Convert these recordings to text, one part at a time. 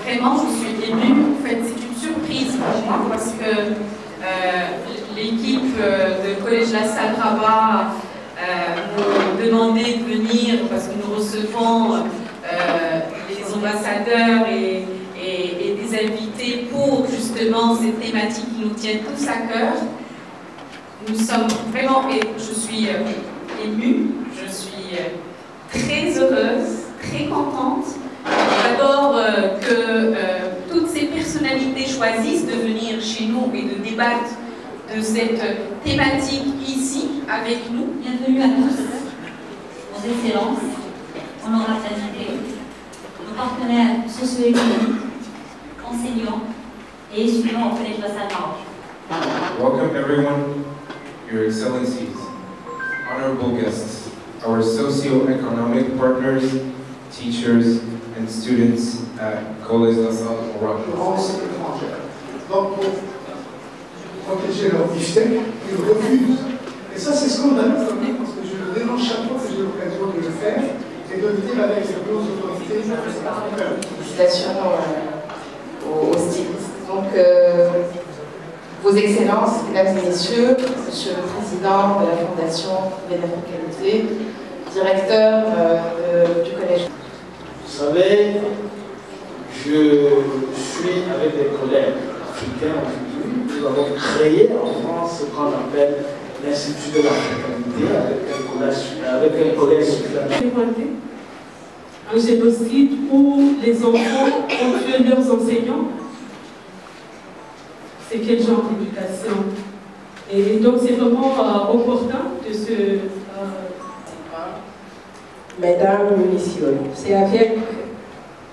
Vraiment, je suis émue. En fait, c'est une surprise pour moi parce que l'équipe de Collège La Salle Rabat nous demandait de venir parce que nous recevons les ambassadeurs et des invités pour justement cette thématique qui nous tient tous à cœur. Nous sommes vraiment, et je suis émue, je suis très heureuse, très contente. D'abord que toutes ces personnalités choisissent de venir chez nous et de débattre de cette thématique ici avec nous. Bienvenue à tous, aux excellences, honorables invités, nos partenaires socio-économiques, enseignants et étudiants au Collège La Salle Maroc. Welcome everyone, Your Excellencies, honorable guests, our socio-economic partners, teachers, and students at Collège La Salle Maroc. Donc, pour protéger leur IFTEC, ils refusent. Et ça, c'est scandaleux quand même, parce que je le dénonce chaque fois que j'ai l'occasion de le faire et de le dire avec les deux autorités. Félicitations aux stylistes. Donc, Vos Excellences, Mesdames et Messieurs, Monsieur le Président de la Fondation Bénéfricanité, directeur du Collège. Vous savez, je suis avec des collègues africains aujourd'hui. Nous avons créé en France ce qu'on appelle l'Institut de l'Africanité avec un collège supplémentaire. Un génocide où les enfants ont tué leurs enseignants. C'est quel genre d'éducation? Et donc c'est vraiment opportun de se... Mesdames, Messieurs, c'est avec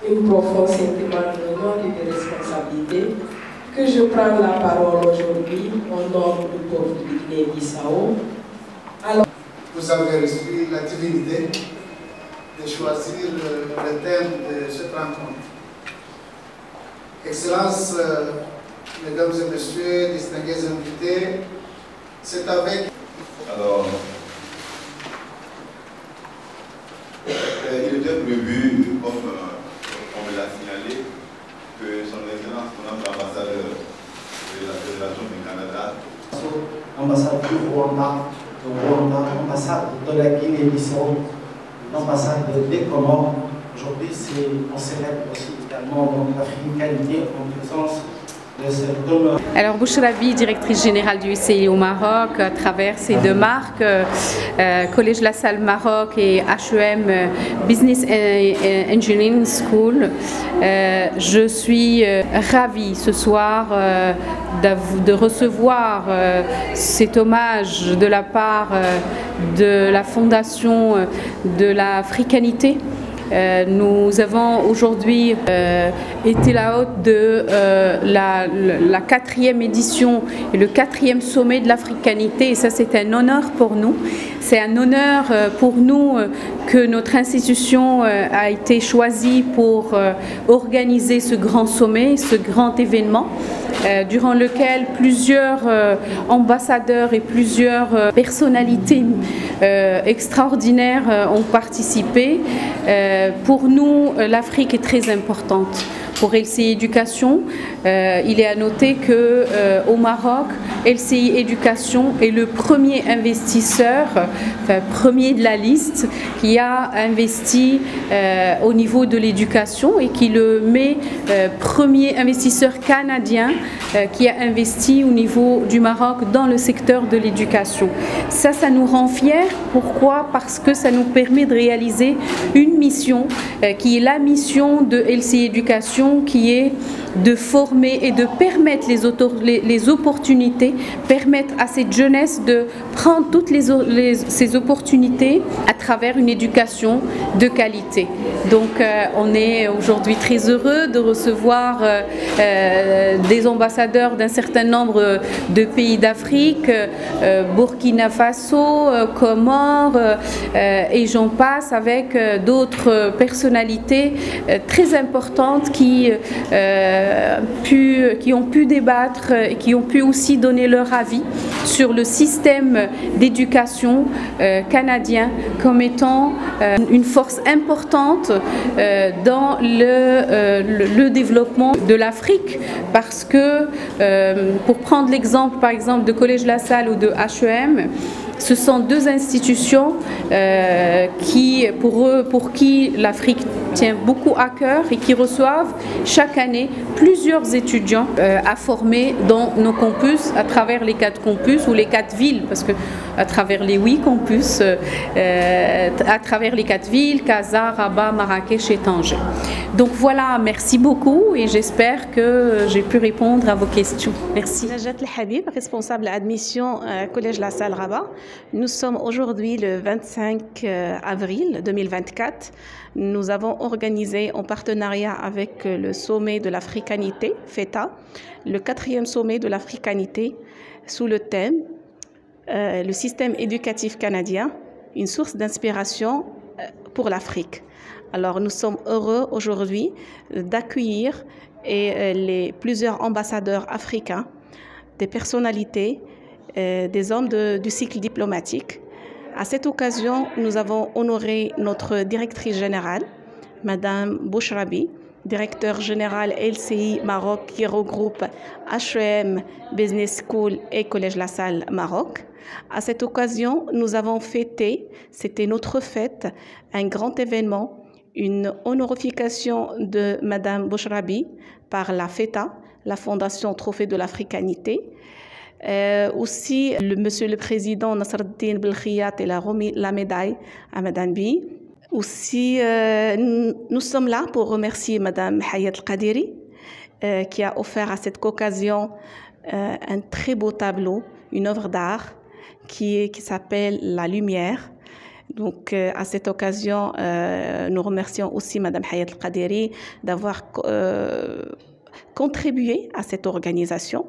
une profonde sentiment de responsabilité que je prends la parole aujourd'hui au nom du peuple de Guinée-Bissau. Vous avez reçu la divinité de choisir le thème de cette rencontre. Excellences, Mesdames et Messieurs, distingués invités, c'est avec... Alors, il était prévu, comme on me l'a signalé, que son Excellence, l'ambassadeur de la Fédération du Canada, l'ambassade du Rwanda, l'ambassade de la Guinée-Bissau, l'ambassade des Comores. Aujourd'hui, on célèbre aussi également l'africanité en présence de cette demeure. Alors Bouchrabi, directrice générale du UCI au Maroc, à travers ces deux marques, Collège La Salle Maroc et HEM Business Engineering School. Je suis ravie ce soir de recevoir cet hommage de la part de la Fondation de l'Africanité. Nous avons aujourd'hui été la hôte de la 4e édition et le 4e sommet de l'africanité, et ça c'est un honneur pour nous. C'est un honneur pour nous que notre institution a été choisie pour organiser ce grand sommet, ce grand événement, durant lequel plusieurs ambassadeurs et plusieurs personnalités extraordinaires ont participé. Pour nous, l'Afrique est très importante. Pour LCI Éducation, il est à noter qu'au Maroc, LCI Éducation est le premier investisseur, enfin premier de la liste, qui a investi au niveau de l'éducation et qui le met premier investisseur canadien qui a investi au niveau du Maroc dans le secteur de l'éducation. Ça nous rend fiers. Pourquoi? Parce que ça nous permet de réaliser une mission qui est la mission de LCI Éducation, qui est de former et de permettre les opportunités, permettre à cette jeunesse de prendre toutes ces opportunités à travers une éducation de qualité. Donc on est aujourd'hui très heureux de recevoir des ambassadeurs d'un certain nombre de pays d'Afrique, Burkina Faso, Comores, et j'en passe, avec d'autres personnalités très importantes qui aussi qui ont pu débattre et qui ont pu aussi donner leur avis sur le système d'éducation canadien comme étant une force importante dans le développement de l'Afrique, parce que pour prendre l'exemple par exemple de Collège La Salle ou de HEM, ce sont deux institutions pour qui l'Afrique tient beaucoup à cœur et qui reçoivent chaque année plusieurs étudiants à former dans nos campus, à travers les 4 campus ou les 4 villes, parce que à travers les 8 campus, à travers les 4 villes, Casa, Rabat, Marrakech et Tanger. Donc voilà, merci beaucoup et j'espère que j'ai pu répondre à vos questions. Merci. Najat El-Habib, responsable admission Collège La Salle Rabat. Nous sommes aujourd'hui le 25 avril 2024. Nous avons organisé en partenariat avec le sommet de l'africanité, FETA, le 4e sommet de l'africanité sous le thème le système éducatif canadien, une source d'inspiration pour l'Afrique. Alors nous sommes heureux aujourd'hui d'accueillir plusieurs ambassadeurs africains, des personnalités, des hommes du cycle diplomatique. À cette occasion, nous avons honoré notre directrice générale, Madame Bouchrabi, directeur général LCI Maroc qui regroupe HEM, Business School et Collège La Salle Maroc. À cette occasion, nous avons fêté, c'était notre fête, un grand événement, une honorification de Madame Bouchrabi par la FETA, la Fondation Trophée de l'Africanité. Aussi, Monsieur le Président Nasreddine Belkhiyat a remis la médaille à Madame Bi. Aussi, nous sommes là pour remercier Madame Hayat El-Qadiri qui a offert à cette occasion un très beau tableau, une œuvre d'art qui s'appelle La Lumière. Donc, à cette occasion, nous remercions aussi Madame Hayat El-Qadiri d'avoir contribué à cette organisation.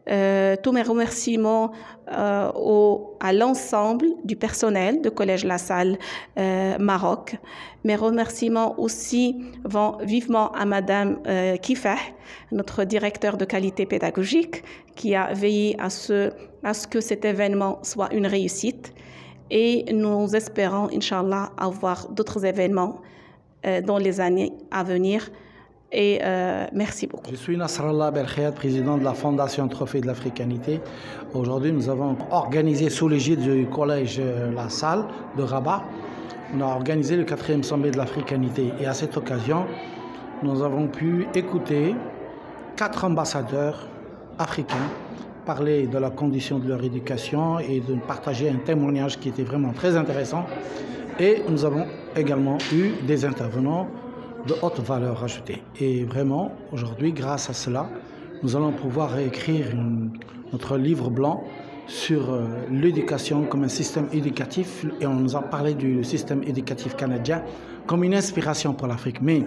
Tous mes remerciements à l'ensemble du personnel de Collège La Salle Maroc. Mes remerciements aussi vont vivement à Madame Kifah, notre directeur de qualité pédagogique, qui a veillé à ce que cet événement soit une réussite. Et nous espérons, Inch'Allah, avoir d'autres événements dans les années à venir. Et merci beaucoup. Je suis Nasrallah Belkhiyat, président de la Fondation Trophée de l'Africanité. Aujourd'hui, nous avons organisé sous l'égide du Collège La Salle de Rabat, on a organisé le 4e sommet de l'Africanité. Et à cette occasion, nous avons pu écouter 4 ambassadeurs africains parler de la condition de leur éducation et de partager un témoignage qui était vraiment très intéressant. Et nous avons également eu des intervenants de haute valeur ajoutée. Et vraiment, aujourd'hui, grâce à cela, nous allons pouvoir réécrire notre livre blanc sur l'éducation comme un système éducatif. Et on nous a parlé du système éducatif canadien comme une inspiration pour l'Afrique. Mais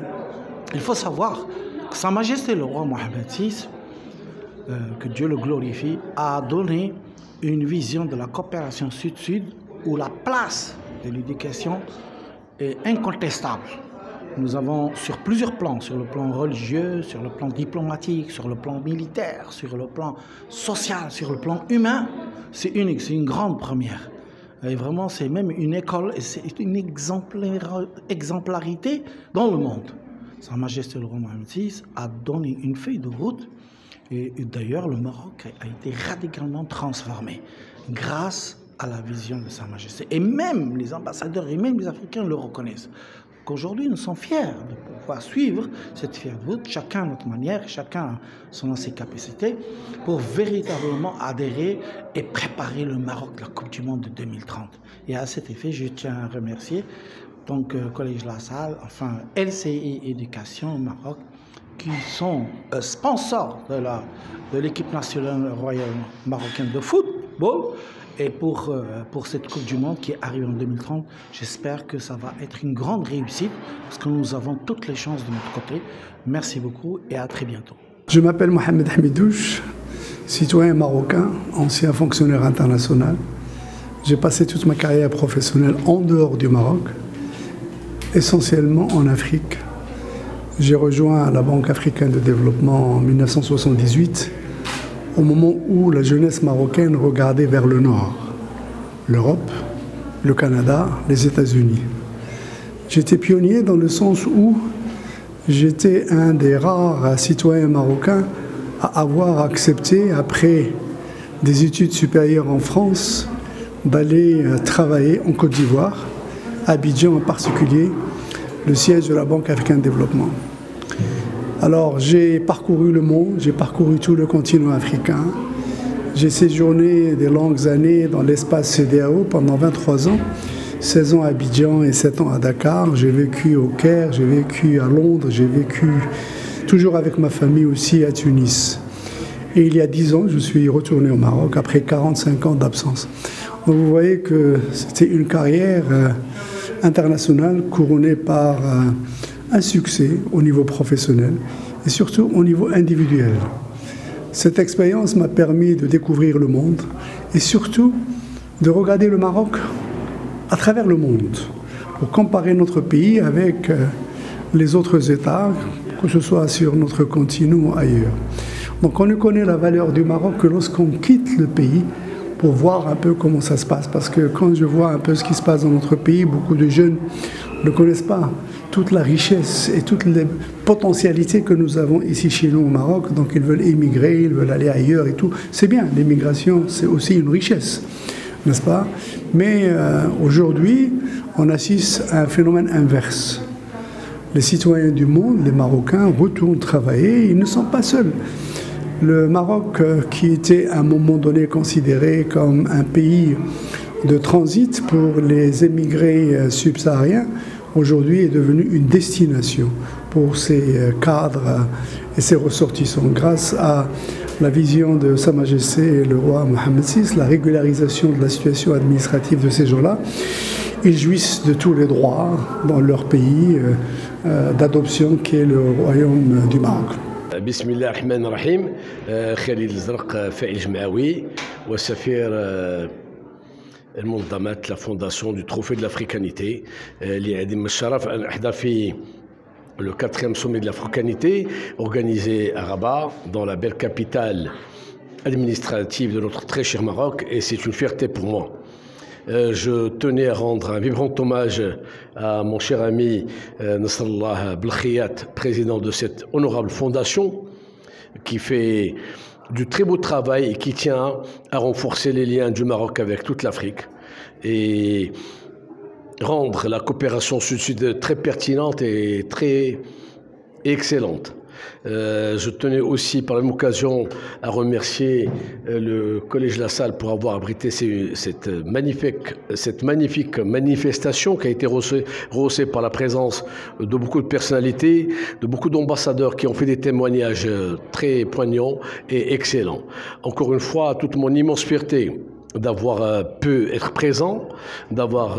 il faut savoir que Sa Majesté le roi Mohammed VI, que Dieu le glorifie, a donné une vision de la coopération sud-sud où la place de l'éducation est incontestable. Nous avons sur plusieurs plans, sur le plan religieux, sur le plan diplomatique, sur le plan militaire, sur le plan social, sur le plan humain, c'est unique, c'est une grande première. Et vraiment, c'est même une école et c'est une exemplarité dans le monde. Sa Majesté le roi Mohammed VI a donné une feuille de route. Et d'ailleurs, le Maroc a été radicalement transformé grâce à la vision de Sa Majesté. Et même les ambassadeurs et même les Africains le reconnaissent. Qu'aujourd'hui, nous sommes fiers de pouvoir suivre cette fière route, chacun à notre manière, chacun selon ses capacités, pour véritablement adhérer et préparer le Maroc de la Coupe du Monde de 2030. Et à cet effet, je tiens à remercier donc Collège La Salle, enfin LCI Éducation Maroc, qui sont sponsors de l'équipe nationale royale marocaine de football. Et pour cette Coupe du Monde qui arrive en 2030, j'espère que ça va être une grande réussite parce que nous avons toutes les chances de notre côté. Merci beaucoup et à très bientôt. Je m'appelle Mohamed Hamidouche, citoyen marocain, ancien fonctionnaire international. J'ai passé toute ma carrière professionnelle en dehors du Maroc, essentiellement en Afrique. J'ai rejoint la Banque africaine de développement en 1978, au moment où la jeunesse marocaine regardait vers le nord, l'Europe, le Canada, les États-Unis. J'étais pionnier dans le sens où j'étais un des rares citoyens marocains à avoir accepté, après des études supérieures en France, d'aller travailler en Côte d'Ivoire, à Abidjan en particulier, le siège de la Banque africaine de développement. Alors j'ai parcouru le monde, j'ai parcouru tout le continent africain. J'ai séjourné des longues années dans l'espace CEDEAO pendant 23 ans, 16 ans à Abidjan et 7 ans à Dakar. J'ai vécu au Caire, j'ai vécu à Londres, j'ai vécu toujours avec ma famille aussi à Tunis. Et il y a 10 ans, je suis retourné au Maroc après 45 ans d'absence. Donc vous voyez que c'était une carrière internationale couronnée par un succès au niveau professionnel et surtout au niveau individuel. Cette expérience m'a permis de découvrir le monde et surtout de regarder le Maroc à travers le monde pour comparer notre pays avec les autres États, que ce soit sur notre continent ou ailleurs. Donc on ne connaît la valeur du Maroc que lorsqu'on quitte le pays pour voir un peu comment ça se passe. Parce que quand je vois un peu ce qui se passe dans notre pays, beaucoup de jeunes ne connaissent pas toute la richesse et toutes les potentialités que nous avons ici chez nous au Maroc. Donc ils veulent émigrer, ils veulent aller ailleurs et tout. C'est bien, l'immigration c'est aussi une richesse, n'est-ce pas? Mais aujourd'hui, on assiste à un phénomène inverse. Les citoyens du monde, les Marocains, retournent travailler, ils ne sont pas seuls. Le Maroc, qui était à un moment donné considéré comme un pays de transit pour les émigrés subsahariens, aujourd'hui est devenu une destination pour ces cadres et ces ressortissants. Grâce à la vision de Sa Majesté le roi Mohammed VI, la régularisation de la situation administrative de ces gens-là, ils jouissent de tous les droits dans leur pays d'adoption qui est le royaume du Maroc. بسم الله الرحمن الرحيم. خالد الزرق فاعل جمعوي وسفير المنظمات لا فونداسيون دو تروفي de l'Africanité اللي عندي من الشرف ان احضر في le 4e sommet de l'Africanité organisé à Rabat, dans la belle capitale administrative de notre très cher Maroc, et c'est une fierté pour moi. Je tenais à rendre un vibrant hommage à mon cher ami Nasrallah Belkhiyat, président de cette honorable fondation, qui fait du très beau travail et qui tient à renforcer les liens du Maroc avec toute l'Afrique et rendre la coopération sud-sud très pertinente et très excellente. Je tenais aussi par la même occasion à remercier le Collège La Salle pour avoir abrité cette magnifique manifestation qui a été rehaussée par la présence de beaucoup de personnalités, de beaucoup d'ambassadeurs qui ont fait des témoignages très poignants et excellents. Encore une fois, toute mon immense fierté d'avoir pu être présent, d'avoir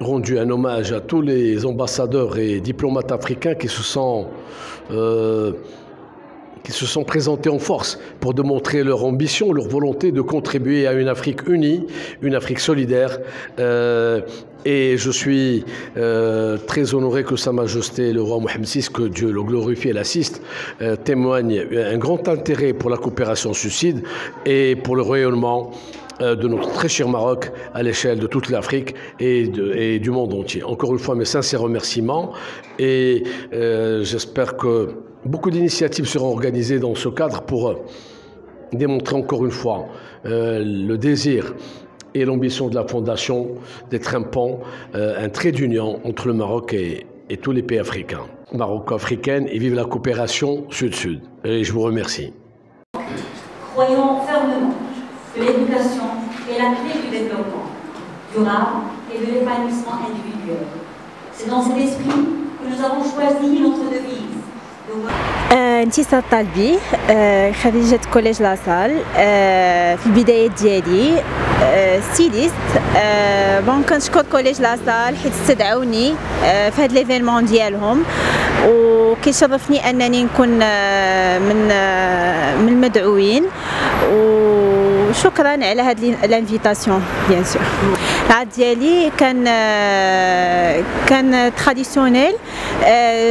rendu un hommage à tous les ambassadeurs et diplomates africains qui se sont présentés en force pour démontrer leur ambition, leur volonté de contribuer à une Afrique unie, une Afrique solidaire. Et je suis très honoré que Sa Majesté le roi Mohammed VI, que Dieu le glorifie et l'assiste, témoigne un grand intérêt pour la coopération sud-sud et pour le rayonnement de notre très cher Maroc à l'échelle de toute l'Afrique et du monde entier. Encore une fois, mes sincères remerciements et j'espère que beaucoup d'initiatives seront organisées dans ce cadre pour démontrer encore une fois le désir et l'ambition de la Fondation d'être un pont, un trait d'union entre le Maroc et tous les pays africains. Maroco-africaine, et vive la coopération sud-sud. Et je vous remercie. Croyons fermement que l'éducation est la clé du développement durable et de l'épanouissement individuel. C'est dans cet esprit que nous avons choisi notre devise. انتصار طالبي خريجة كوليج لاصال في البداية ديالي ستيليست بون كنشكر كوليج لاصال حيت استدعوني في هذا ليفينمون ديالهم وكيشرفني انني نكون من المدعوين وشكرا على هذه الانفيتاسيون بيان سور. العاد ديالي كان تراديسيونيل،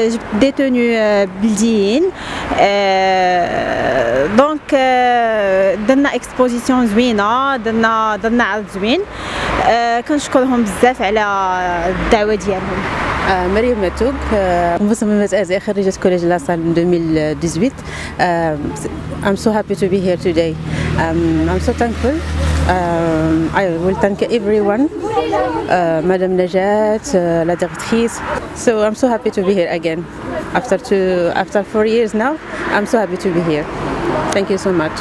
جبت دي توني بلديين، دونك درنا اكسبوزيسيون زوينه، درنا عرض زوين. كنشكرهم بزاف على الدعوه ديالهم. مريم ماتوق، مصممة أزياء خريجة كوليج لاصال من 2018. I'm so happy to be here today. I'm so thankful. I will thank everyone, Madame Najat, la directrice. So I'm so happy to be here again. After 4 years now, I'm so happy to be here. Thank you so much.